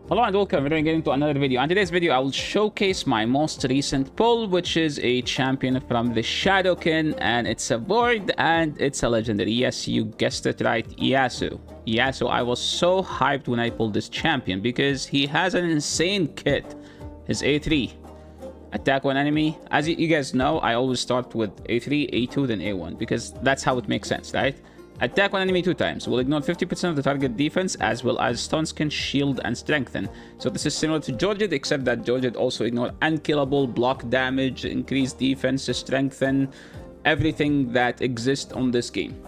Hello and welcome, we're getting to another video. On today's video, I will showcase my most recent pull, which is a champion from the Shadowkin, and it's a void and it's a legendary. Yes, you guessed it right, Ieyasu. Ieyasu, I was so hyped when I pulled this champion because he has an insane kit. His A3. Attack one enemy. As you guys know, I always start with A3, A2, then A1 because that's how it makes sense, right? Attack one enemy 2 times. Will ignore 50% of the target defense as well as stun skin, shield, and strengthen. So this is similar to Georgette, except that Georgette also ignore unkillable, block damage, increase defense, strengthen, everything that exists on this game.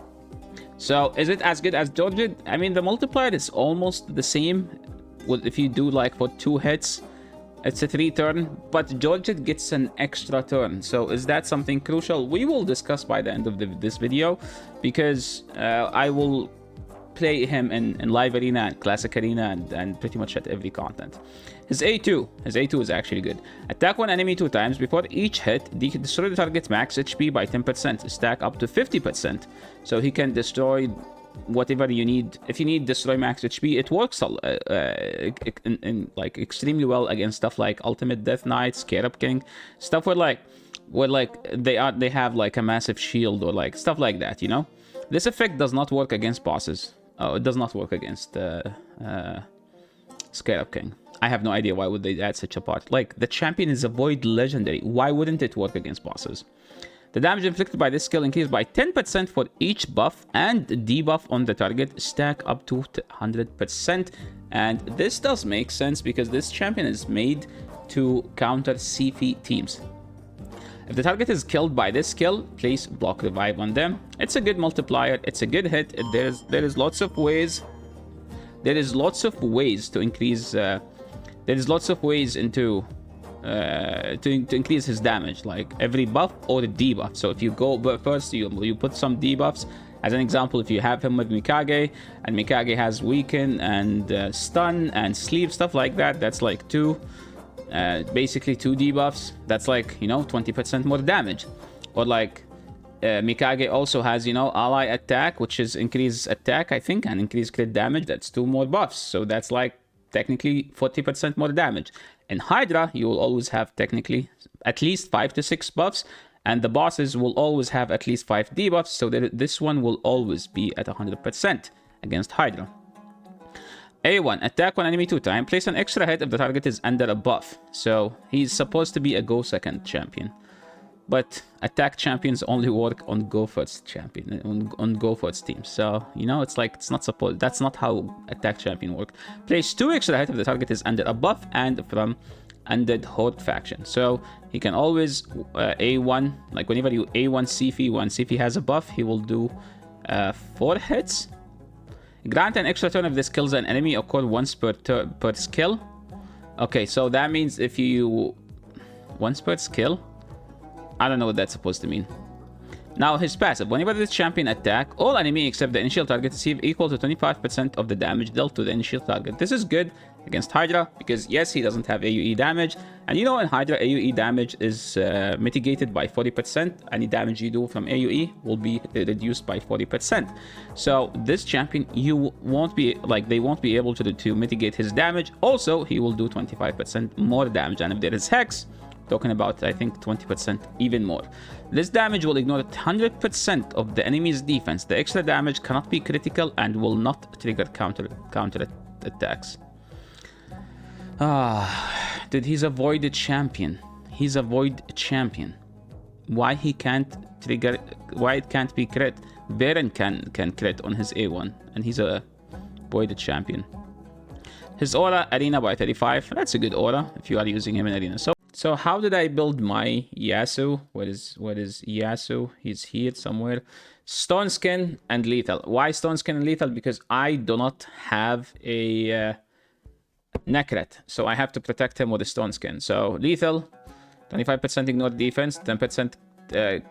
So is it as good as Georgette? I mean, the multiplier is almost the same. If you do like for 2 hits, it's a 3 turn, but Georgette gets an extra turn. So is that something crucial? We will discuss by the end of this video, because I will play him in live arena and classic arena and pretty much at every content. His A2 is actually good. Attack one enemy 2 times. Before each hit, destroy the target's max HP by 10%, stack up to 50%. So he can destroy whatever you need. If you need destroy max HP, it works like extremely well against stuff like Ultimate Death Knight, Scarab King, stuff where they have like a massive shield or like stuff like that, you know. This effect does not work against bosses. Oh, it does not work against Scarab King. I have no idea why would they add such a part. Like, the champion is a void legendary. Why wouldn't it work against bosses? The damage inflicted by this skill increased by 10% for each buff and debuff on the target, stack up to 100%. And this does make sense because this champion is made to counter CP teams. If the target is killed by this skill, place block revive on them. It's a good multiplier. It's a good hit. There is lots of ways. There is lots of ways to increase. There is lots of ways to increase his damage, like every buff or the debuff. So if you go first, you put some debuffs. As an example, if you have him with Mikage, and Mikage has weaken and stun and sleep, stuff like that, that's like basically 2 debuffs. That's like, you know, 20% more damage. Or like Mikage also has, you know, ally attack, which is increase attack, I think, and increase crit damage. That's 2 more buffs. So that's like technically 40% more damage. In Hydra, you will always have technically at least 5 to 6 buffs, and the bosses will always have at least 5 debuffs, so that this one will always be at 100% against Hydra. A1, attack one enemy 2 times. Place an extra hit if the target is under a buff. So he's supposed to be a go second champion. But attack champions only work on go first champion, on go first teams. So, you know, it's like, it's not supposed, that's not how attack champion work. Place 2 extra hit if the target is under a buff and from undead horde faction. So he can always A1, like whenever you A1 CP, when CP has a buff, he will do 4 hits. Grant an extra turn if this kills an enemy, occur once per skill. Okay, so that means if you once per skill, I don't know what that's supposed to mean. Now, his passive. Whenever this champion attack, all enemy except the initial target receive equal to 25% of the damage dealt to the initial target. This is good against Hydra because, yes, he doesn't have AoE damage. And you know, in Hydra, AoE damage is mitigated by 40%. Any damage you do from AoE will be reduced by 40%. So this champion, you won't be, like, they won't be able to mitigate his damage. Also, he will do 25% more damage. And if there is Hex, talking about, I think, 20% even more. This damage will ignore 100% of the enemy's defense. The extra damage cannot be critical and will not trigger counter attacks. Dude, he's a void champion. He's a void champion. Why he can't trigger? Why it can't be crit? Baron can crit on his A1, and he's a void champion. His aura, arena by 35. That's a good aura if you are using him in arena. So how did I build my Ieyasu? What is Ieyasu? He's here somewhere. Stone Skin and Lethal. Why Stone Skin and Lethal? Because I do not have a Necret. So I have to protect him with a Stone Skin. So Lethal, 25% ignore defense, 10%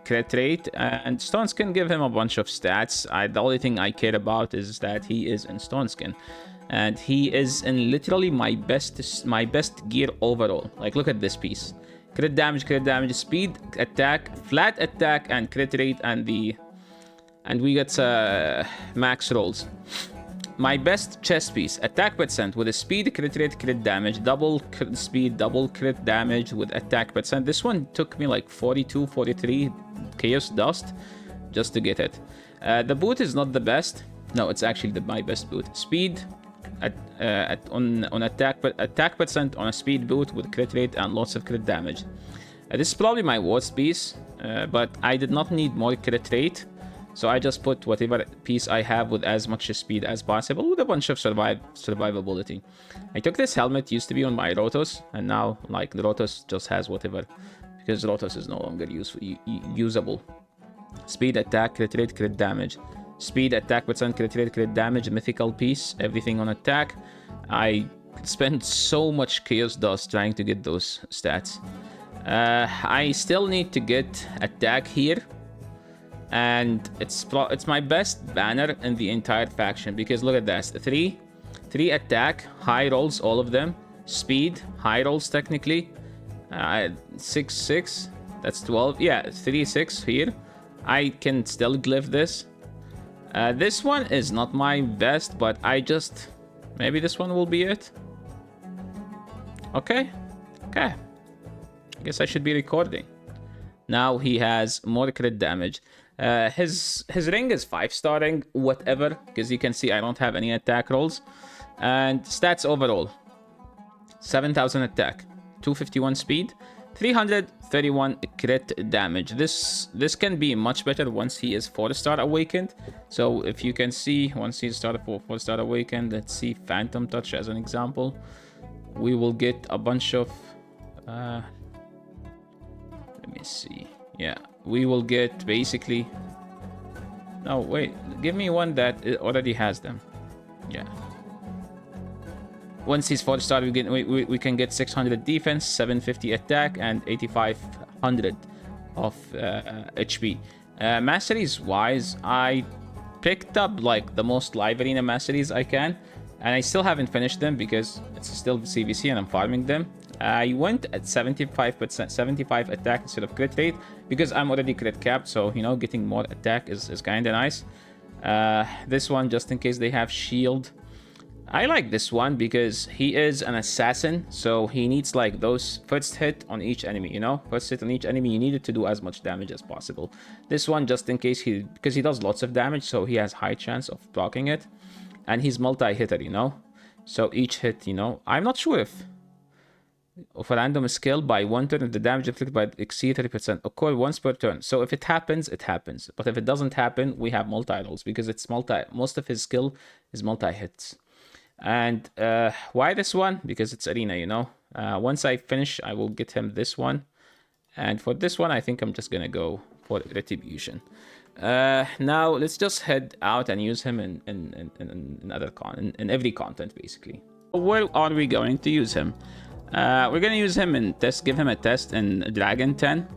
crit rate, and Stone Skin give him a bunch of stats. The only thing I care about is that he is in Stone Skin. And he is in literally my best gear overall. Like, look at this piece. Crit damage, speed, attack, flat attack, and crit rate, and we get max rolls. my best chess piece, attack percent with a speed, crit rate, crit damage, double crit speed, double crit damage with attack percent. This one took me like 42, 43 chaos dust just to get it. The boot is not the best. No, it's actually my best boot. Speed on attack percent on a speed boot with crit rate and lots of crit damage. This is probably my worst piece, but I did not need more crit rate. So I just put whatever piece I have with as much speed as possible with a bunch of survivability. I took this helmet, used to be on my Rotos, and now like the Rotos just has whatever, because Rotos is no longer usable. Speed, attack, crit rate, crit damage. Speed, attack percent, crit rate, crit damage, mythical piece, everything on attack. I spent so much chaos dust trying to get those stats. I still need to get attack here. And it's my best banner in the entire faction, because look at this. 3 attack, high rolls, all of them. Speed, high rolls technically. 6, that's 12. Yeah, 3, 6 here. I can still glyph this. This one is not my best, but maybe this one will be it. Okay. I guess I should be recording. Now he has more crit damage. His ring is 5-starring, whatever, because you can see I don't have any attack rolls. And stats overall: 7,000 attack, 251 speed, 331 crit damage. This can be much better once he is 4-star awakened. So if you can see, once he's started for 4-star awakened, let's see Phantom Touch as an example. We will get a bunch of let me see. Yeah, we will get basically... No, wait. Give me one that already has them. Yeah. Once he's 4-star, we can get 600 defense, 750 attack, and 8500 of HP. Masteries wise, I picked up like the most live arena masteries I can, and I still haven't finished them because it's still CVC and I'm farming them. I went at 75%, 75 attack instead of crit rate because I'm already crit capped, so you know, getting more attack is kind of nice. This one, just in case they have shield. I like this one because he is an assassin, so he needs like those first hit on each enemy, you know? First hit on each enemy, you need it to do as much damage as possible. This one, just in case because he does lots of damage, so he has high chance of blocking it. And he's multi-hitter, you know? So each hit, you know, I'm not sure if of a random skill by one turn, if the damage inflicted by exceed 30% occur once per turn. So if it happens, it happens. But if it doesn't happen, we have multi-rolls because it's most of his skill is multi-hits. And why this one? Because it's arena, you know. Once I finish, I will get him this one. And for this one, I think I'm just gonna go for retribution. Now let's just head out and use him in every content basically. Where are we going to use him? We're gonna use him in test, give him a test in Dragon 10.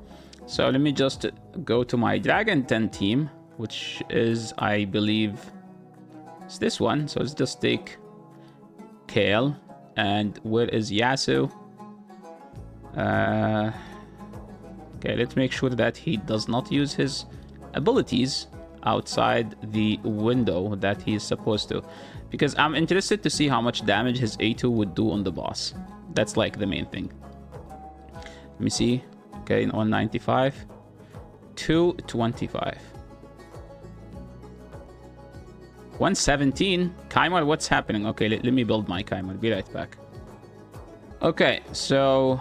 So let me just go to my Dragon 10 team, which is, I believe, it's this one. So let's just take Kale. And where is Yasu? Okay, let's make sure that he does not use his abilities outside the window that he's supposed to, because I'm interested to see how much damage his A2 would do on the boss. That's like the main thing. Let me see. Okay, 195, 225, 117. Kymar, what's happening? Okay, let me build my Kymar. Be right back. Okay, so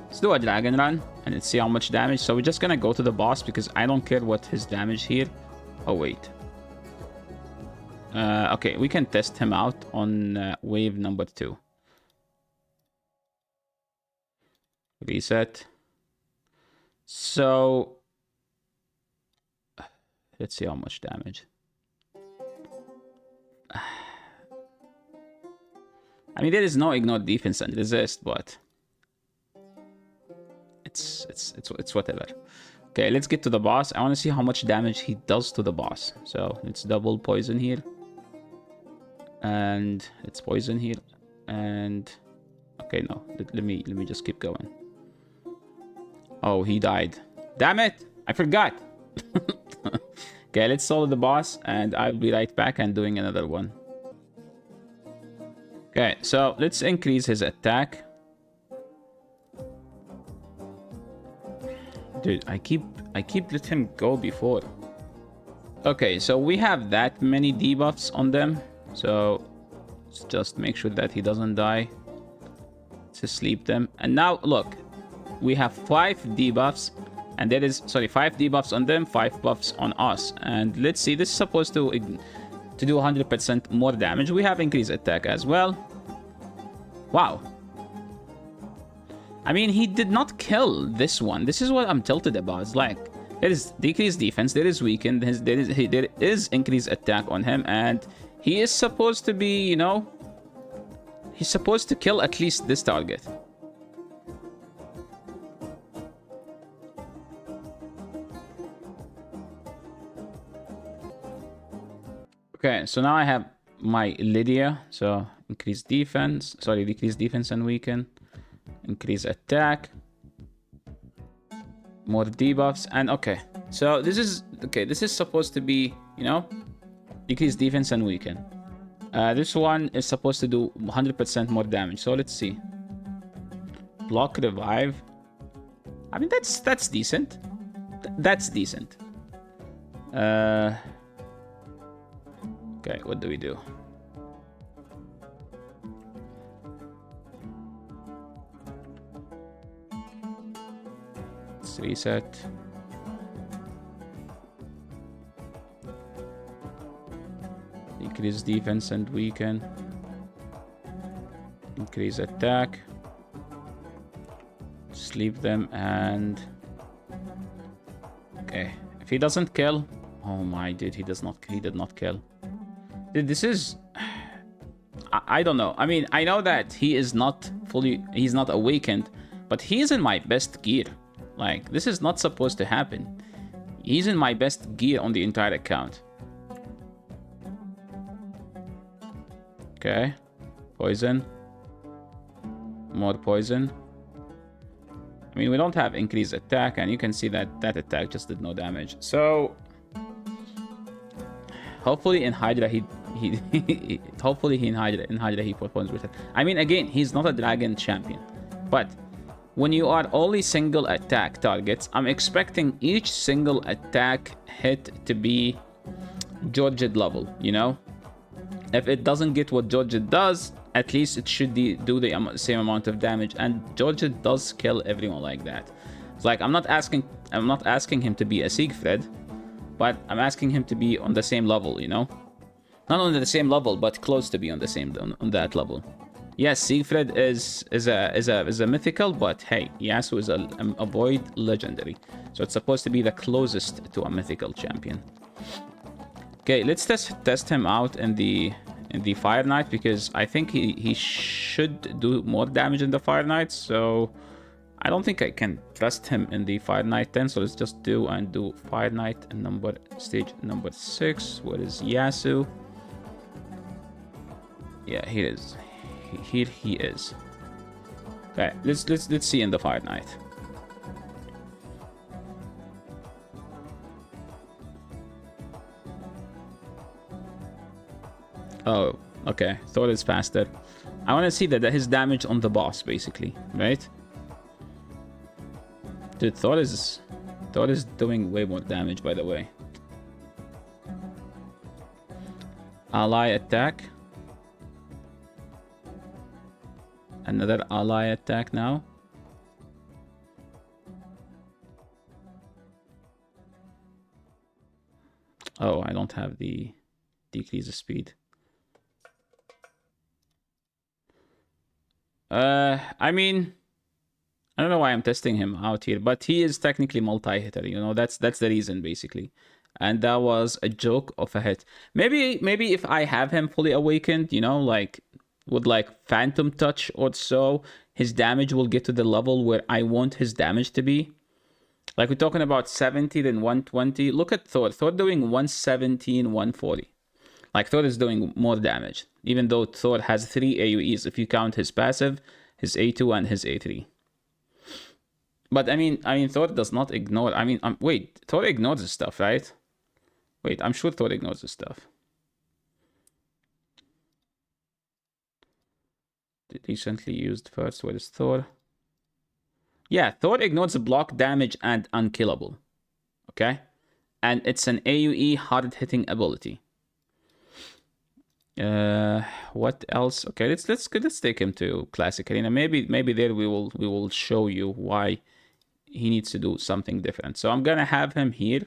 let's do a dragon run and let's see how much damage. So we're just gonna go to the boss because I don't care what his damage here. Oh wait. Okay, we can test him out on wave number 2. Reset. So let's see how much damage. I mean, there is no ignore defense and resist, but it's whatever. Okay, let's get to the boss. I want to see how much damage he does to the boss. So let's double poison here, and it's poison here, and okay, no, let me just keep going. Oh, he died. Damn it! I forgot. Okay, let's solo the boss, and I'll be right back and doing another one. Okay, so let's increase his attack. Dude, I keep letting him go before. Okay, so we have that many debuffs on them. So let's just make sure that he doesn't die. To sleep them. And now look, we have 5 debuffs, and there is 5 debuffs on them, 5 buffs on us. And let's see, this is supposed to do 100% more damage. We have increased attack as well. Wow. I mean, he did not kill this one. This is what I'm tilted about. It's like, there is decreased defense, there is weakened, there is increased attack on him, and he is supposed to be, you know, he's supposed to kill at least this target. Okay, so now I have my Lydia. So increase defense, decrease defense and weaken. Increase attack. More debuffs. And okay, so this is supposed to be, you know, decrease defense and weaken. This one is supposed to do 100% more damage. So let's see. Block revive. I mean, that's decent. That's decent. Okay, what do we do? Let's reset. Increase defense and weaken. Increase attack. Sleep them and... Okay. If he doesn't kill... Oh my, dude, he did not kill. Dude, this is... I don't know. I mean, I know that he's not awakened, but he's in my best gear. Like, this is not supposed to happen. He's in my best gear on the entire account. Okay. Poison. More poison. I mean, we don't have increased attack, and you can see that that attack just did no damage. So, hopefully in Hydra hopefully in Hydra he performs better. I mean, again, he's not a dragon champion, but when you are only single attack targets, I'm expecting each single attack hit to be Georgette level, you know? If it doesn't get what Georgette does, at least it should do the same amount of damage, and Georgette does kill everyone like that. It's like, I'm not asking him to be a Siegfried, but I'm asking him to be on the same level, you know? Not on the same level, but close to be on on that level. Yes, Siegfried is a mythical, but hey, Ieyasu is a void legendary, so it's supposed to be the closest to a mythical champion. Okay, let's test him out in the Fire Knight, because I think he should do more damage in the Fire Knight. So I don't think I can trust him in the Fire Knight 10. So let's just do Fire Knight and stage number 6. Where is Ieyasu? Yeah, here it is. Here he is. Okay, let's see in the Fire Knight. Oh, okay. Thor is faster. I want to see that his damage on the boss, basically, right? Dude, Thor is doing way more damage, by the way. Ally attack. Another ally attack now. Oh, I don't have the decrease of speed. I mean, I don't know why I'm testing him out here, but he is technically multi-hitter, you know, that's the reason, basically. And that was a joke of a hit. Maybe if I have him fully awakened, you know, like with like Phantom Touch or so, his damage will get to the level where I want his damage to be. Like, we're talking about 70, then 120. Look at Thor. Thor doing 117, 140. Like, Thor is doing more damage, even though Thor has 3 AoEs if you count his passive, his A2, and his A3. But I mean, Thor does not ignore. I mean, wait, Thor ignores stuff, right? Wait, I'm sure Thor ignores this stuff. Recently used first. Where is Thor? Yeah, Thor ignores block damage and unkillable. Okay? And it's an AoE hard-hitting ability. What else? Okay, let's take him to Classic Arena. Maybe there we will show you why he needs to do something different. So I'm gonna have him here,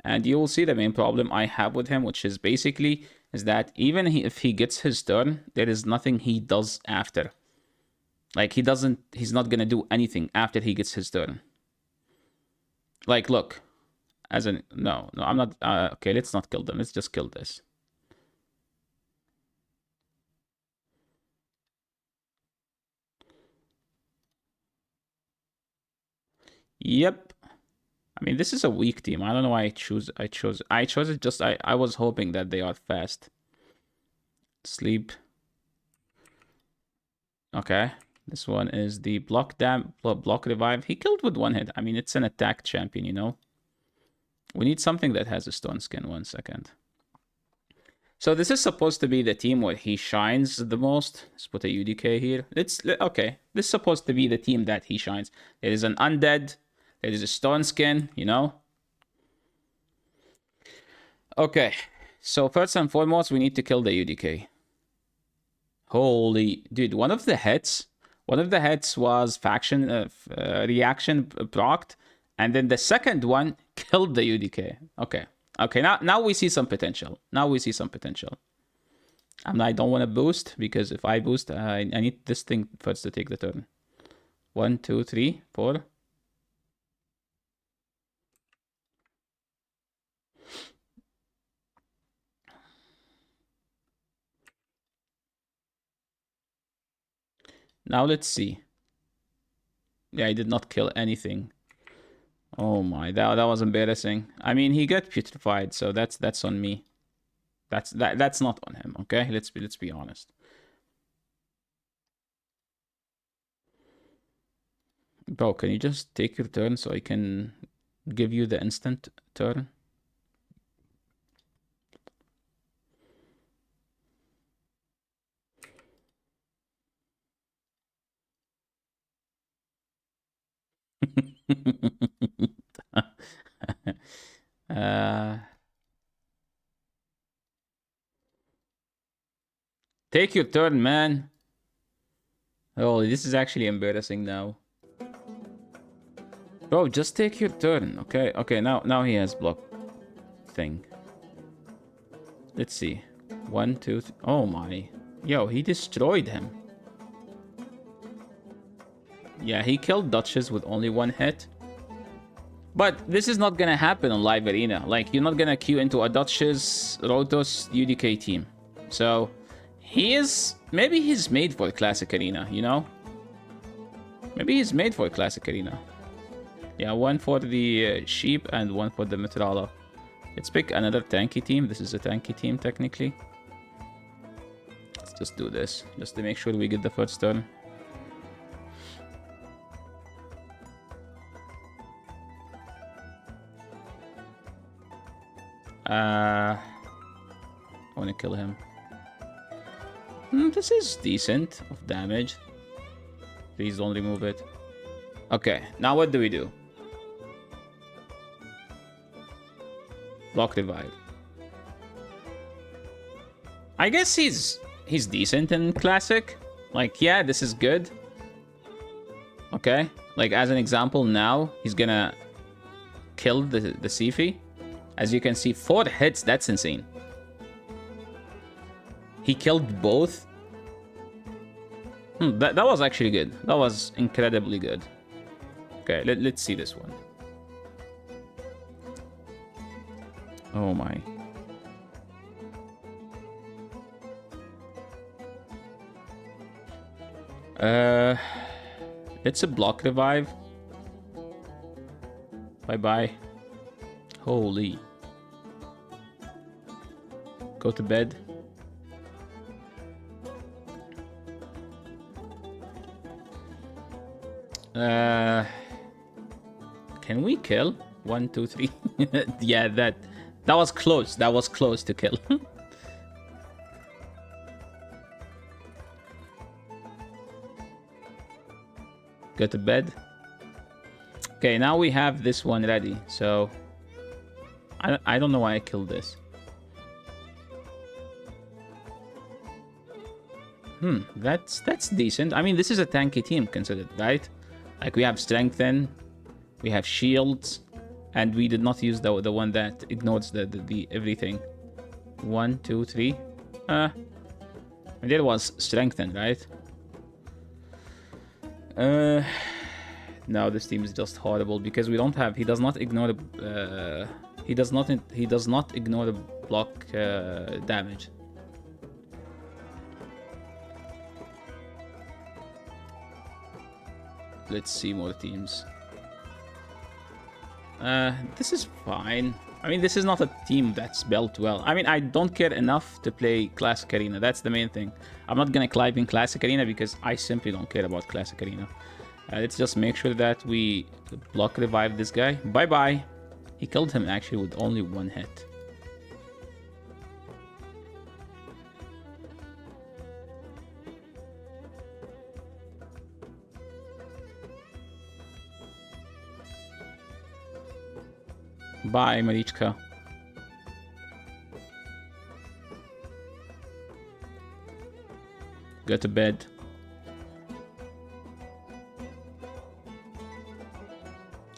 and you will see the main problem I have with him, which is basically is that even if he gets his turn, there is nothing he does after. Like he's not gonna do anything after he gets his turn. Like look, no, I'm not. Okay, let's not kill them. Let's just kill this. Yep. I mean, this is a weak team. I don't know why I chose it. Just I was hoping that they are fast. Sleep. Okay. This one is the block revive. He killed with one hit. I mean, it's an attack champion, you know. We need something that has a stone skin. 1 second. So this is supposed to be the team where he shines the most. Let's put a UDK here. It's okay. This is supposed to be the team that he shines. There is an undead. There is a stone skin, you know. Okay. So first and foremost, we need to kill the UDK. Holy dude, one of the hits was faction reaction procced, and then the second one killed the UDK. Okay, now we see some potential. I don't want to boost, because if I boost, I need this thing first to take the turn. 1, 2, 3, 4. Now let's see. Yeah, I did not kill anything. Oh my, that was embarrassing. I mean, he got putrefied, so that's on me. That's not on him, okay? Let's be honest. Bro, can you just take your turn so I can give you the instant turn? Take your turn, man. Oh, this is actually embarrassing now. Bro, just take your turn, okay? Okay, now he has block thing. Let's see. 1, 2, 3. Oh my. Yo, he destroyed him. Yeah, he killed Duchess with only one hit. But this is not gonna happen on live arena. Like, you're not gonna queue into a Duchess, Rotos, UDK team. So, maybe he's made for Classic Arena, you know? Maybe he's made for Classic Arena. Yeah, 1 for the sheep and 1 for the Mitrala. Let's pick another tanky team. This is a tanky team, technically. Let's just do this, just to make sure we get the first turn. I want to kill him. This is decent of damage. Please don't remove it. Okay, now what do we do? Block revive. I guess he's decent in classic. Like, yeah, this is good. Okay, like as an example, now he's gonna kill the Sifi. As you can see, 4 hits. That's insane. He killed both. That was actually good. That was incredibly good. Okay, let's see this one. Oh my. It's a block revive. Bye-bye. Holy. Go to bed. Can we kill? 1, 2, 3. Yeah, that That was close. That was close to kill. Go to bed. Okay, now we have this one ready. So I don't know why I killed this. That's decent. I mean, this is a tanky team considered, right? Like, we have strengthen, we have shields, and we did not use the one that ignores the everything. 1, 2, 3. And there was strengthen, right? No, this team is just horrible because we don't have. He does not ignore the. He does not ignore the block damage. Let's see more teams. This is fine. I mean, this is not a team that's built well. I mean, I don't care enough to play Classic Arena. That's the main thing. I'm not gonna climb in Classic Arena because I simply don't care about Classic Arena. Let's just make sure that we block revive this guy. Bye-bye. He killed him actually with only one hit. Bye, Marichka. Go to bed.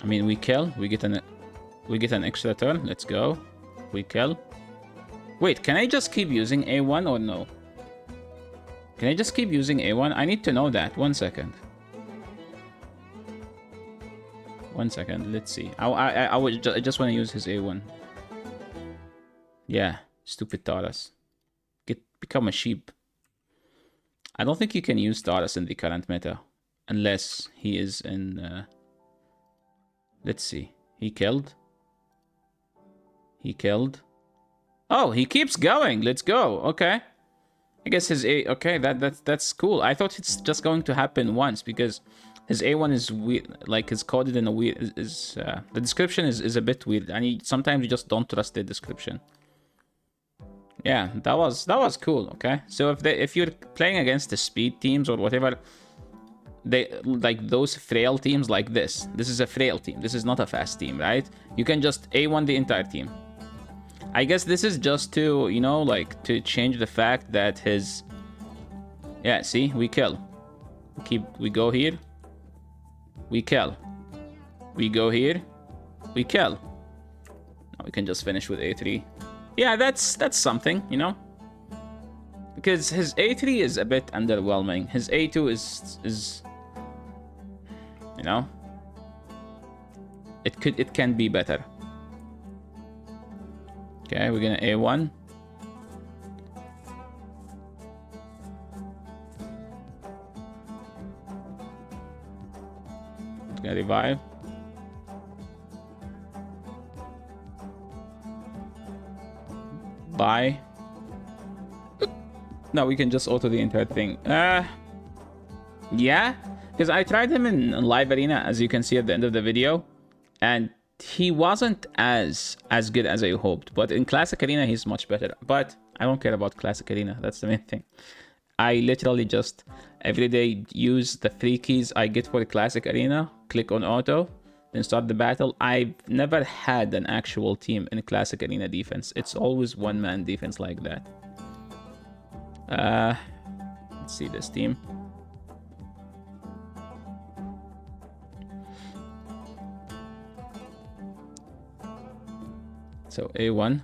I mean, we kill. We get an extra turn. Let's go. We kill. Wait, can I just keep using A1 or no? Can I just keep using A1? I need to know that. 1 second. 1 second. Let's see. I just want to use his A1. Yeah, stupid Taurus. Become a sheep. I don't think you can use Taurus in the current meta unless he is in. Let's see. He killed. He killed. Oh, he keeps going. Let's go. Okay. I guess his A. Okay, that's cool. I thought it's just going to happen once because his A1 is weird. Like, it's coded in a weird. The description is a bit weird, and sometimes you just don't trust the description. Yeah, that was cool. Okay, so if you're playing against the speed teams or whatever, they like those frail teams like this. This is a frail team. This is not a fast team, right? You can just A1 the entire team. I guess this is just to, you know, like to change the fact that his. Yeah, see, we kill. We go here. We kill. We go here. We kill. Now we can just finish with A3. Yeah, that's something, you know. Because his A3 is a bit underwhelming. His A2 is you know, it can be better. Okay, we're gonna A1. Gonna revive. Bye. Now we can just auto the entire thing. Yeah, because I tried him in live arena, as you can see at the end of the video, and he wasn't as good as I hoped. But in classic arena, he's much better. But I don't care about classic arena. That's the main thing. I literally just every day use the 3 keys I get for the classic arena, click on auto, then start the battle. I've never had an actual team in classic arena defense. It's always one-man defense like that. Let's see this team. So A1.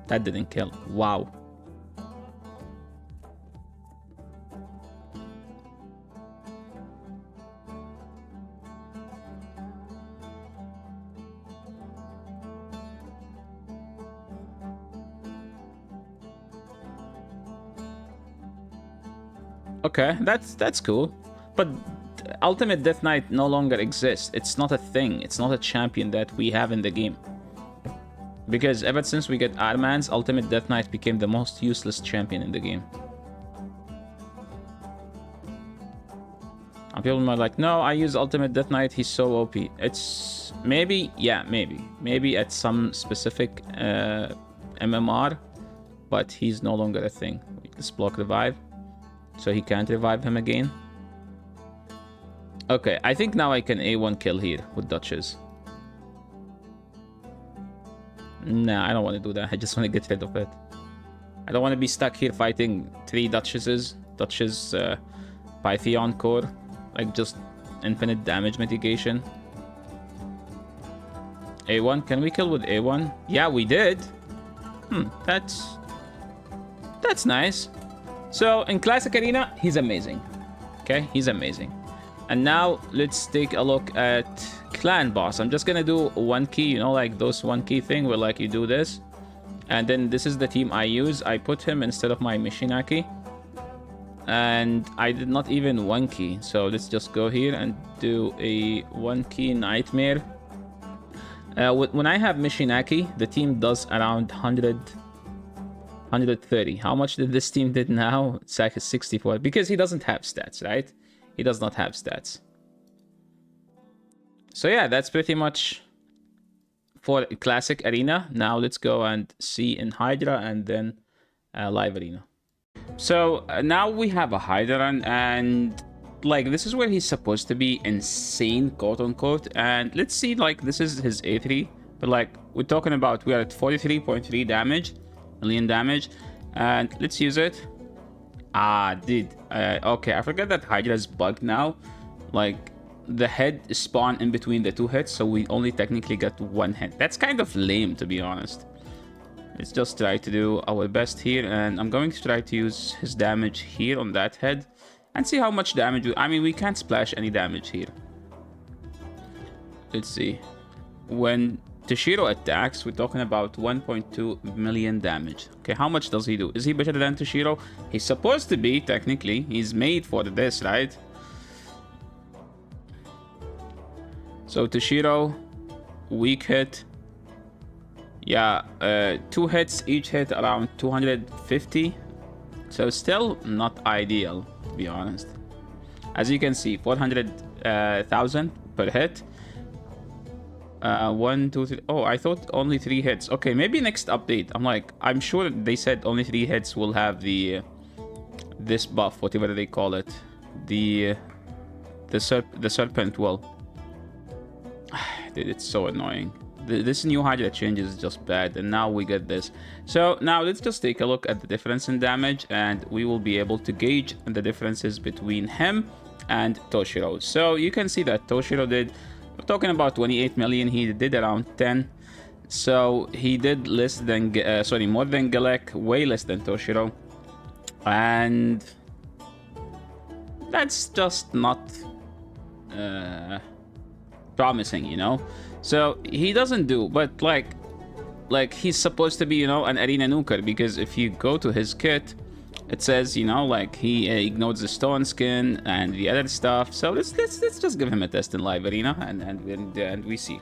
That didn't kill. Wow. Okay, that's cool. But Ultimate Death Knight no longer exists. It's not a thing. It's not a champion that we have in the game. Because ever since we get Armans, Ultimate Death Knight became the most useless champion in the game. And people are like, no, I use Ultimate Death Knight, he's so OP. It's maybe, yeah, maybe at some specific MMR, but he's no longer a thing. Let's block revive, so he can't revive him again. Okay, I think now I can A1 kill here with Duchess. Nah, I don't want to do that. I just want to get rid of it. I don't want to be stuck here fighting 3 Duchesses. Duchess, Pythion core. Like, just infinite damage mitigation. A1, can we kill with A1? Yeah, we did. That's nice. So, in Classic Arena, he's amazing. Okay, he's amazing. And now, let's take a look at Clan Boss. I'm just gonna do one key, you know, like those one key thing where, like, you do this. And then this is the team I use. I put him instead of my Mishinaki. And I did not even one key. So let's just go here and do a one key Nightmare. When I have Mishinaki, the team does around 130. How much did this team did now? It's like 64. Because he doesn't have stats, right? He does not have stats. So yeah, that's pretty much for Classic Arena. Now let's go and see in Hydra and then Live Arena. So now we have a Hydra run, and like this is where he's supposed to be insane, quote unquote. And let's see, like this is his A3, but like we're talking about, we are at 43.3 damage, million damage, and let's use it. Ah, dude. Okay, I forgot that Hydra is bugged now. Like the head spawn in between the 2 hits, so we only technically get 1 hit. That's kind of lame, to be honest. Let's just try to do our best here, and I'm going to try to use his damage here on that head and see how much damage I mean, we can't splash any damage here. Let's see. When Toshiro attacks, we're talking about 1.2 million damage. Okay, how much does he do? Is he better than Toshiro? He's supposed to be, technically. He's made for this, right? So Toshiro, weak hit. Yeah, 2 hits, each hit around 250. So still not ideal, to be honest. As you can see, 400,000 per hit. 1, 2, 3. Oh, I thought only 3 hits. Okay, maybe next update. I'm sure they said only 3 hits will have the this buff, whatever they call it, the serpent will. Dude, it's so annoying. This new Hydra change is just bad, and now we get this. So now let's just take a look at the difference in damage, and we will be able to gauge the differences between him and Toshiro. So you can see that Toshiro did, we're talking about 28 million, he did around 10. So he did less than, more than Galek, way less than Toshiro. And that's just not promising, you know? So he doesn't do, but like he's supposed to be, you know, an arena nuker, because if you go to his kit, it says, you know, like he ignores the stone skin and the other stuff. So let's just give him a test in live arena, and we see.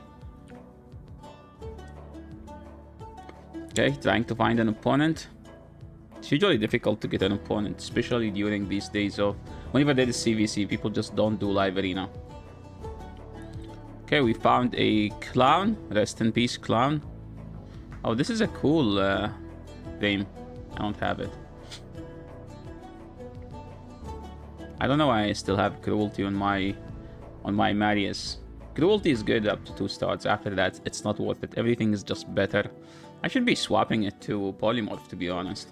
Okay, trying to find an opponent. It's usually difficult to get an opponent, especially during these days of whenever there is CVC, people just don't do live arena. Okay, we found a clown. Rest in peace, clown. Oh, this is a cool theme. I don't have it. I don't know why I still have cruelty on my Marius. Cruelty is good up to 2 stars. After that, it's not worth it. Everything is just better. I should be swapping it to polymorph, to be honest.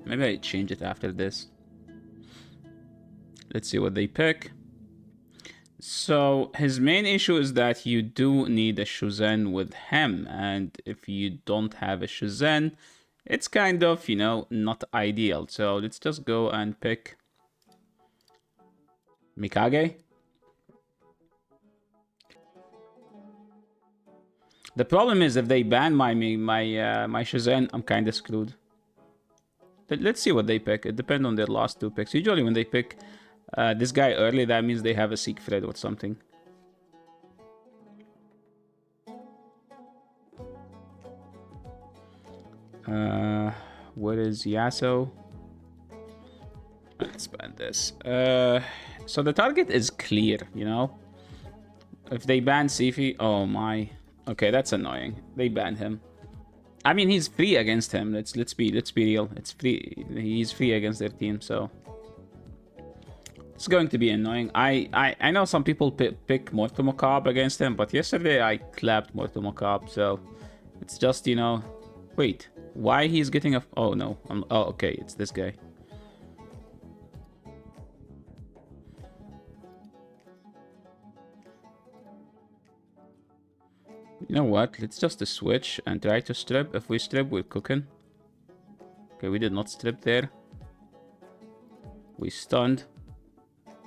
Maybe I change it after this. Let's see what they pick. So his main issue is that you do need a Shuzen with him, and if you don't have a Shuzen, it's kind of, you know, not ideal. So let's just go and pick Mikage. The problem is if they ban my Shuzen, I'm kind of screwed. But let's see what they pick. It depends on their last 2 picks. Usually when they pick this guy early, that means they have a Siegfried or something. Where is Yasuo? Let's ban this. So the target is clear, you know? If they ban Sifi, oh my. Okay, that's annoying. They banned him. I mean, he's free against him. Let's be real. It's free. He's free against their team, so it's going to be annoying. I know some people pick Morto Macabre against him, but yesterday I clapped Morto Macabre, so it's just, you know. Wait, why he's getting a? Oh no. Oh, okay, it's this guy. You know what? Let's just switch and try to strip. If we strip, we're cooking. Okay, we did not strip there. We stunned.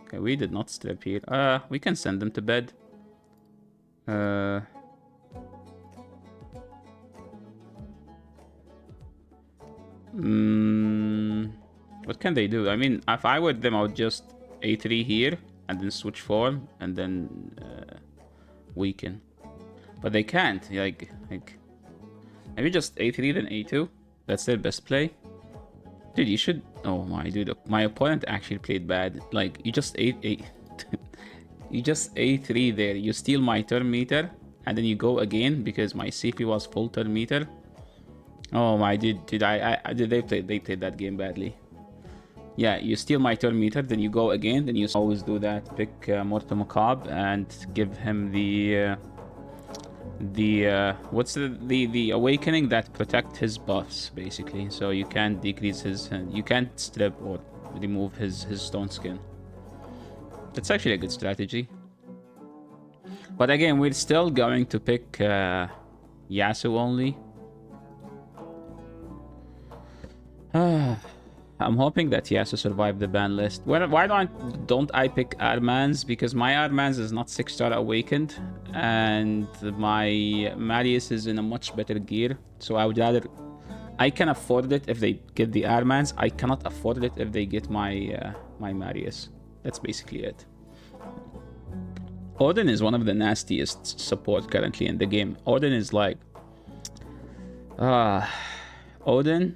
Okay, we did not strip here. We can send them to bed. What can they do? I mean, if I were them, I would just A3 here and then switch form and then weaken. But they can't. Like maybe just A3 then A2. That's their best play. Dude, you should. Oh my dude, my opponent actually played bad. Like you just you just A3 there. You steal my turn meter and then you go again because my CP was full turn meter. Oh my dude, they played that game badly. Yeah, you steal my turn meter, then you go again, then you always do that. Pick Morto Macabre and give him the what's the awakening that protect his buffs basically. So you can't decrease his, you can't strip or remove his stone skin. That's actually a good strategy. But again, we're still going to pick Yasu only. I'm hoping that Yasu survived the ban list. Why don't I pick Armans? Because my Armans is not 6-star awakened, and my Marius is in a much better gear. So I would rather... I can afford it if they get the Armans. I cannot afford it if they get my my Marius. That's basically it. Odin is one of the nastiest support currently in the game. Odin is like... Odin...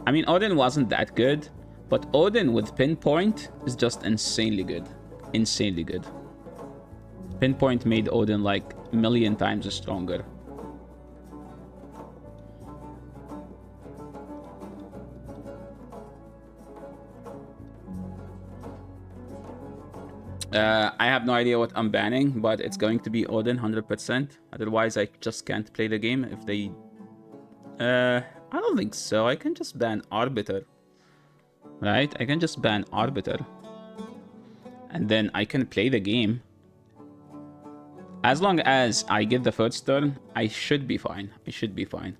I mean, Odin wasn't that good, but Odin with Pinpoint is just insanely good. Insanely good. Pinpoint made Odin like a million times stronger. I have no idea what I'm banning, but it's going to be Odin 100%. Otherwise, I just can't play the game if they... I don't think so. I can just ban Arbiter. Right? I can just ban Arbiter. And then I can play the game. As long as I get the first turn, I should be fine. I should be fine.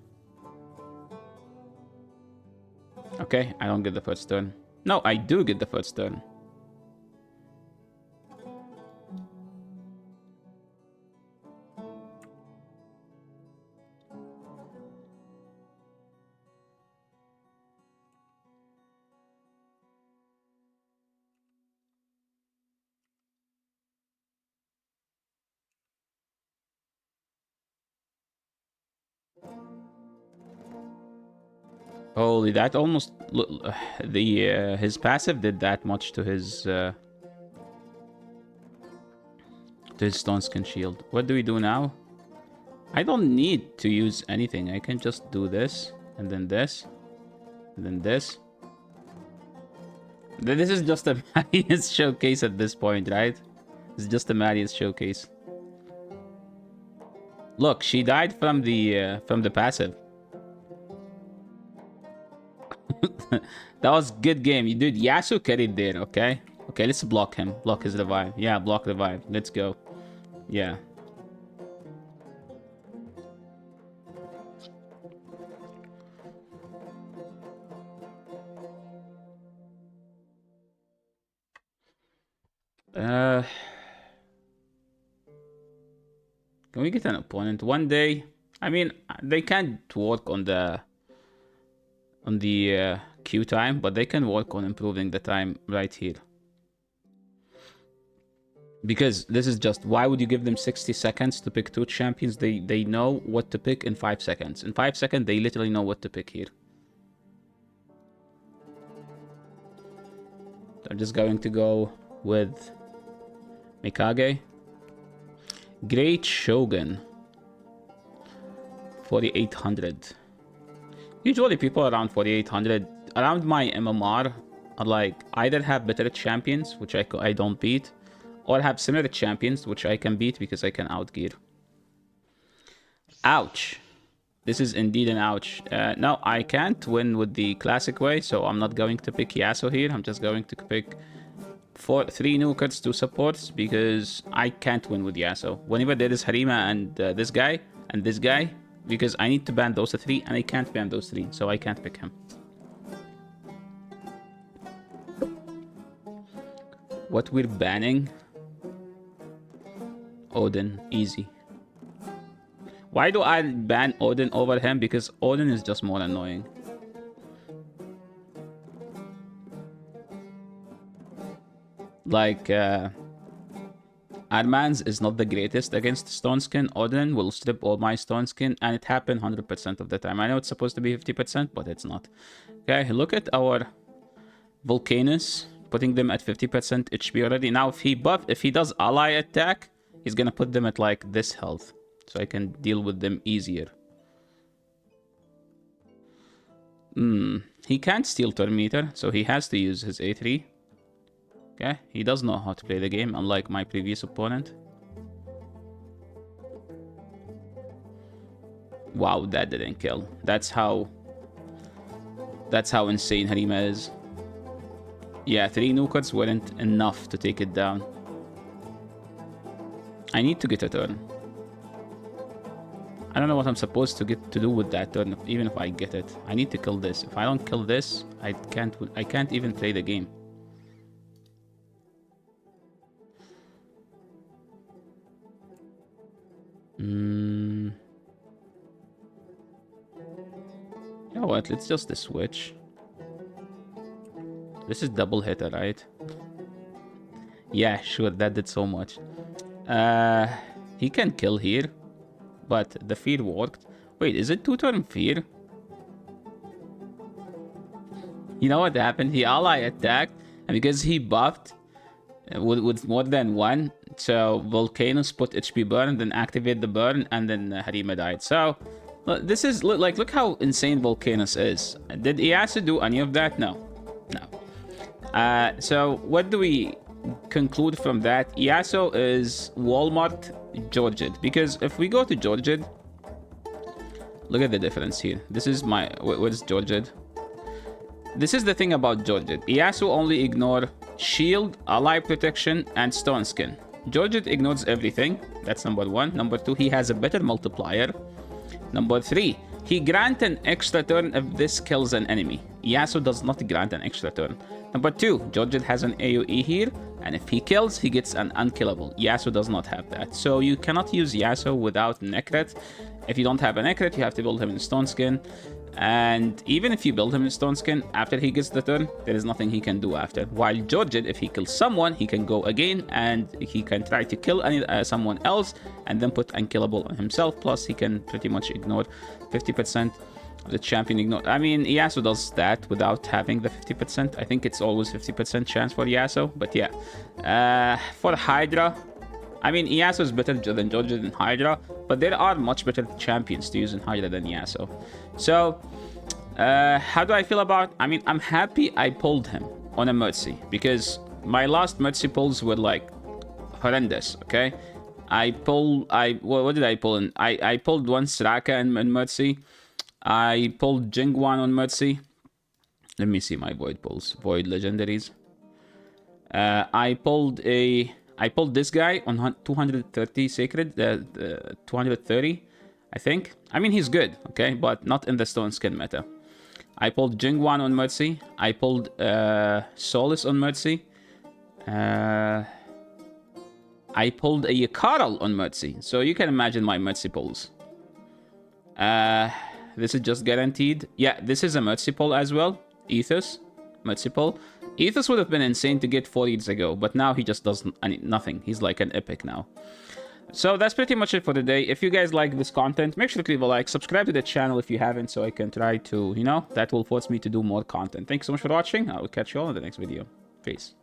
Okay, I don't get the first turn. No, I do get the first turn. Holy, that almost... his passive did that much to his stone skin shield. What do we do now? I don't need to use anything. I can just do this, and then this, and then this. This is just a Marius showcase at this point, right? It's just a Marius showcase. Look, she died from the passive. That was good game. You did Yasu carried there, okay? Okay, let's block him. Block his revive. Yeah, block revive. Let's go. Yeah. Can we get an opponent one day? I mean, they can't work on the queue time, but they can work on improving the time right here. Because this is just, why would you give them 60 seconds to pick two champions? They know what to pick in 5 seconds. In 5 seconds, they literally know what to pick here. I'm just going to go with Mikage. Great Shogun. 4,800. Usually people around 4,800 around my MMR are like either have better champions, which I don't beat, or have similar champions, which I can beat because I can outgear. Ouch. This is indeed an ouch. No, I can't win with the classic way, so I'm not going to pick Yasuo here. I'm just going to pick 3 nukers, 2 supports, because I can't win with Yasuo. Whenever there is Harima and this guy, because I need to ban those 3, and I can't ban those 3, so I can't pick him. What we're banning? Odin, easy. Why do I ban Odin over him? Because Odin is just more annoying. Like, Arman's is not the greatest against Stone Skin. Odin will strip all my Stone Skin, and it happened 100% of the time. I know it's supposed to be 50%, but it's not. Okay, look at our Volcanus, putting them at 50% HP already. Now, if he does ally attack, he's gonna put them at like this health, so I can deal with them easier. He can't steal turn meter, so he has to use his A3. Okay, he does know how to play the game, unlike my previous opponent. Wow, that didn't kill. That's how insane Harima is. Yeah, 3 nukers weren't enough to take it down. I need to get a turn. I don't know what I'm supposed to do with that turn, even if I get it. I need to kill this. If I don't kill this, I can't even play the game. You know what? Let's just switch. This is double hitter, right? Yeah, sure. That did so much. He can kill here, but the fear worked. Wait, is it 2-turn fear? You know what happened? He ally attacked, and because he buffed with more than 1, so Volcanus put HP burn, then activate the burn, and then Harima died. So this is like, look how insane Volcanus is. Did Ieyasu do any of that? No. So what do we conclude from that? Ieyasu is Walmart Georgid, because if we go to Georgid, look at the difference here. This is where's Georgid? This is the thing about Georgid. Ieyasu only ignore shield, ally protection, and stone skin. Georgid ignores everything. That's number 1. Number 2, he has a better multiplier. Number 3, he grants an extra turn if this kills an enemy. Ieyasu does not grant an extra turn. Number 2, Georgid has an AoE here, and if he kills, he gets an unkillable. Ieyasu does not have that. So you cannot use Ieyasu without Necret. If you don't have a Necret, you have to build him in Stone Skin. And even if you build him in Stone Skin, after he gets the turn, there is nothing he can do after. While Georgid, if he kills someone, he can go again, and he can try to kill someone else, and then put unkillable on himself. Plus, he can pretty much ignore 50% of the champion. I mean, Ieyasu does that without having the 50%. I think it's always 50% chance for Ieyasu, but yeah. For Hydra, I mean, Ieyasu is better than Georgid in Hydra, but there are much better champions to use in Hydra than Ieyasu. So, how do I feel about? I mean, I'm happy I pulled him on a Mercy, because my last Mercy pulls were like horrendous. Okay, what did I pull in? I pulled one Sraka in Mercy. I pulled Jingwan on Mercy. Let me see my Void pulls. Void legendaries. I pulled this guy on 230 Sacred, 230, I think. I mean, he's good, okay, but not in the Stone Skin meta. I pulled Jingwan on Mercy. I pulled Solace on Mercy. I pulled a Yakaral on Mercy. So you can imagine my Mercy pulls. This is just guaranteed. Yeah, this is a Mercy pull as well. Ethos, Mercy pull. Ethos would have been insane to get 4 years ago, but now he just does nothing. He's like an epic now. So that's pretty much it for today. If you guys like this content, make sure to leave a like, subscribe to the channel if you haven't, so I can try to, that will force me to do more content. Thanks so much for watching. I will catch you all in the next video. Peace.